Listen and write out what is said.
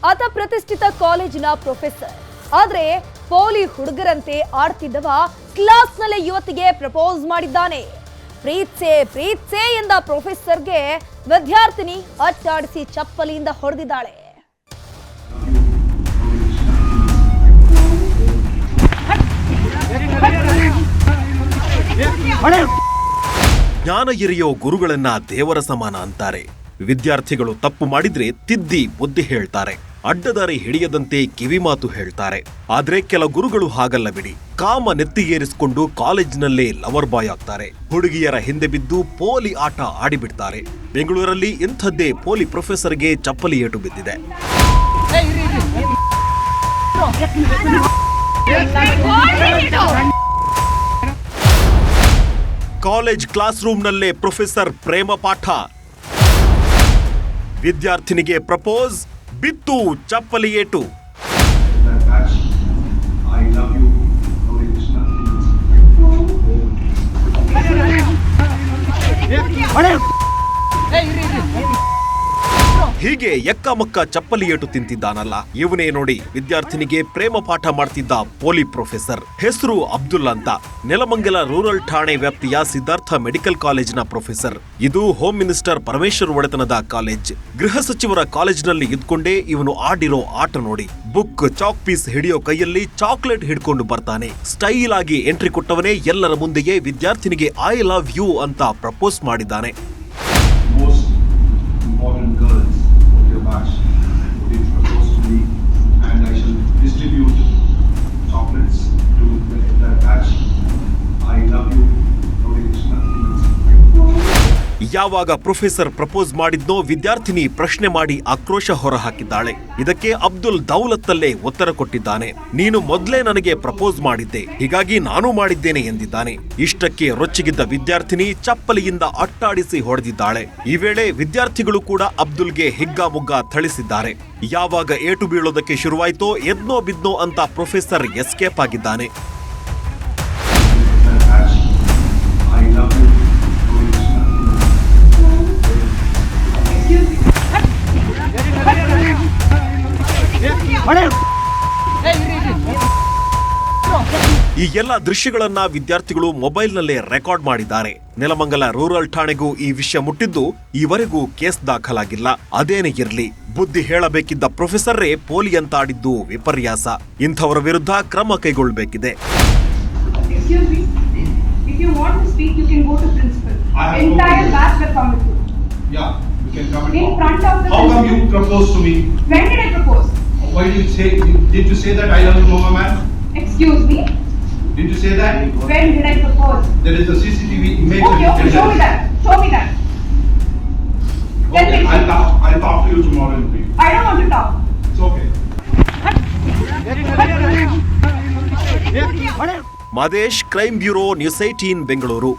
ಆತ ಪ್ರತಿಷ್ಠಿತ ಕಾಲೇಜಿನ ಪ್ರೊಫೆಸರ್. ಆದ್ರೆ ಪೋಲಿ ಹುಡುಗರಂತೆ ಆಡ್ತಿದ್ದವ ಕ್ಲಾಸ್ನಲ್ಲೇ ಯುವತಿಗೆ ಪ್ರಪೋಸ್ ಮಾಡಿದ್ದಾನೆ. ಪ್ರೀತ್ಸೆ ಎಂದ ಪ್ರೊಫೆಸರ್ಗೆ ವಿದ್ಯಾರ್ಥಿನಿ ಅಟ್ಟಾಡಿಸಿ ಚಪ್ಪಲಿಯಿಂದ ಹೊಡೆದಿದ್ದಾಳೆ. ಜ್ಞಾನ ಎರೆಯೋ ಗುರುಗಳನ್ನ ದೇವರ ಸಮಾನ ಅಂತಾರೆ. ವಿದ್ಯಾರ್ಥಿಗಳು ತಪ್ಪು ಮಾಡಿದ್ರೆ ತಿದ್ದಿ ಬುದ್ಧಿ ಹೇಳ್ತಾರೆ, ಅಡ್ಡದಾರಿ ಹಿಡಿಯದಂತೆ ಕಿವಿಮಾತು ಹೇಳ್ತಾರೆ. ಆದ್ರೆ ಕೆಲ ಗುರುಗಳು ಹಾಗಲ್ಲ ಬಿಡಿ. ಕಾಮ ನೆತ್ತಿಗೇರಿಸಿಕೊಂಡು ಕಾಲೇಜಿನಲ್ಲೇ ಲವರ್ ಬಾಯ್ ಆಗ್ತಾರೆ. ಹುಡುಗಿಯರ ಹಿಂದೆ ಬಿದ್ದು ಪೋಲಿ ಆಟ ಆಡಿಬಿಡ್ತಾರೆ. ಬೆಂಗಳೂರಲ್ಲಿ ಇಂಥದ್ದೇ ಪೋಲಿ ಪ್ರೊಫೆಸರ್ಗೆ ಚಪ್ಪಲಿ ಏಟು ಬಿದ್ದಿದೆ. ಕಾಲೇಜ್ ಕ್ಲಾಸ್ ರೂಮ್ನಲ್ಲೇ ಪ್ರೊಫೆಸರ್ ಪ್ರೇಮ ಪಾಠ. ವಿದ್ಯಾರ್ಥಿನಿಗೆ ಪ್ರಪೋಸ್, ಬಿತ್ತು ಚಪ್ಪಲಿ ಏಟು. ಹೀಗೆ ಎಕ್ಕಮಕ್ಕ ಚಪ್ಪಲಿ ಏಟು ತಿಂತಿದ್ದಾನಲ್ಲ ಇವನೇ ನೋಡಿ ವಿದ್ಯಾರ್ಥಿನಿಗೆ ಪ್ರೇಮ ಪಾಠ ಮಾಡ್ತಿದ್ದ ಪೋಲಿ ಪ್ರೊಫೆಸರ್. ಹೆಸರು ಅಬ್ದುಲ್ ಅಂತ. ನೆಲಮಂಗಲ ರೂರಲ್ ಠಾಣೆ ವ್ಯಾಪ್ತಿಯ ಸಿದ್ಧಾರ್ಥ ಮೆಡಿಕಲ್ ಕಾಲೇಜಿನ ಪ್ರೊಫೆಸರ್. ಇದು ಹೋಮ್ ಮಿನಿಸ್ಟರ್ ಪರಮೇಶ್ವರ್ ಒಡೆತನದ ಕಾಲೇಜ್. ಗೃಹ ಸಚಿವರ ಕಾಲೇಜಿನಲ್ಲಿ ಇದ್ಕೊಂಡೇ ಇವನು ಆಡಿರೋ ಆಟ ನೋಡಿ. ಬುಕ್ ಚಾಕ್ ಪೀಸ್ ಹಿಡಿಯೋ ಕೈಯಲ್ಲಿ ಚಾಕ್ಲೇಟ್ ಹಿಡ್ಕೊಂಡು ಬರ್ತಾನೆ. ಸ್ಟೈಲ್ ಆಗಿ ಎಂಟ್ರಿ ಕೊಟ್ಟವನೇ ಎಲ್ಲರ ಮುಂದೆಯೇ ವಿದ್ಯಾರ್ಥಿನಿಗೆ ಐ ಲವ್ ಯು ಅಂತ ಪ್ರಪೋಸ್ ಮಾಡಿದ್ದಾನೆ. Would propose to me and I shall distribute chocolates to the batch. I love you. ಯಾವಾಗ ಪ್ರೊಫೆಸರ್ ಪ್ರಪೋಸ್ ಮಾಡಿದ್ನೋ ವಿದ್ಯಾರ್ಥಿನಿ ಪ್ರಶ್ನೆ ಮಾಡಿ ಆಕ್ರೋಶ ಹೊರಹಾಕಿದ್ದಾಳೆ. ಇದಕ್ಕೆ ಅಬ್ದುಲ್ ದೌಲತ್ತಲ್ಲೇ ಉತ್ತರ ಕೊಟ್ಟಿದ್ದಾನೆ. ನೀನು ಮೊದಲೇ ನನಗೆ ಪ್ರಪೋಸ್ ಮಾಡಿದ್ದೆ, ಹೀಗಾಗಿ ನಾನು ಮಾಡಿದ್ದೇನೆ ಎಂದಿದ್ದಾನೆ. ಇಷ್ಟಕ್ಕೆ ರೊಚ್ಚಿಗಿದ್ದ ವಿದ್ಯಾರ್ಥಿನಿ ಚಪ್ಪಲಿಯಿಂದ ಅಟ್ಟಾಡಿಸಿ ಹೊಡೆದಿದ್ದಾಳೆ. ಈ ವೇಳೆ ವಿದ್ಯಾರ್ಥಿಗಳು ಕೂಡ ಅಬ್ದುಲ್ಗೆ ಹಿಗ್ಗಾಮುಗ್ಗಾ ಥಳಿಸಿದ್ದಾರೆ. ಯಾವಾಗ ಏಟು ಬೀಳೋದಕ್ಕೆ ಶುರುವಾಯ್ತೋ ಎದ್ನೋ ಬಿದ್ನೋ ಅಂತ ಪ್ರೊಫೆಸರ್ ಎಸ್ಕೇಪ್ ಆಗಿದ್ದಾನೆ. ಈ ಎಲ್ಲ ದೃಶ್ಯಗಳನ್ನ ವಿದ್ಯಾರ್ಥಿಗಳು ಮೊಬೈಲ್ನಲ್ಲೇ ರೆಕಾರ್ಡ್ ಮಾಡಿದ್ದಾರೆ. ನೆಲಮಂಗಲ ರೂರಲ್ ಠಾಣೆಗೂ ಈ ವಿಷಯ ಮುಟ್ಟಿದ್ದು ಈವರೆಗೂ ಕೇಸ್ ದಾಖಲಾಗಿಲ್ಲ. ಅದೇನೇ ಇರ್ಲಿ, ಬುದ್ಧಿ ಹೇಳಬೇಕಿದ್ದ ಪ್ರೊಫೆಸರ್ರೇ ಪೋಲಿ ಅಂತಾಡಿದ್ದು ವಿಪರ್ಯಾಸ. ಇಂಥವರ ವಿರುದ್ಧ ಕ್ರಮ ಕೈಗೊಳ್ಳಬೇಕಿದೆ. How come you proposed to me? When did I propose? Why did you say that I love you, Mama man? Excuse me? Did you say that? When did I propose? There is a CCTV image. Okay, show me that. Show me that. Okay, I'll talk to you tomorrow in the week. I don't want to talk. It's okay. Madesh, crime bureau, news 18 Bengaluru.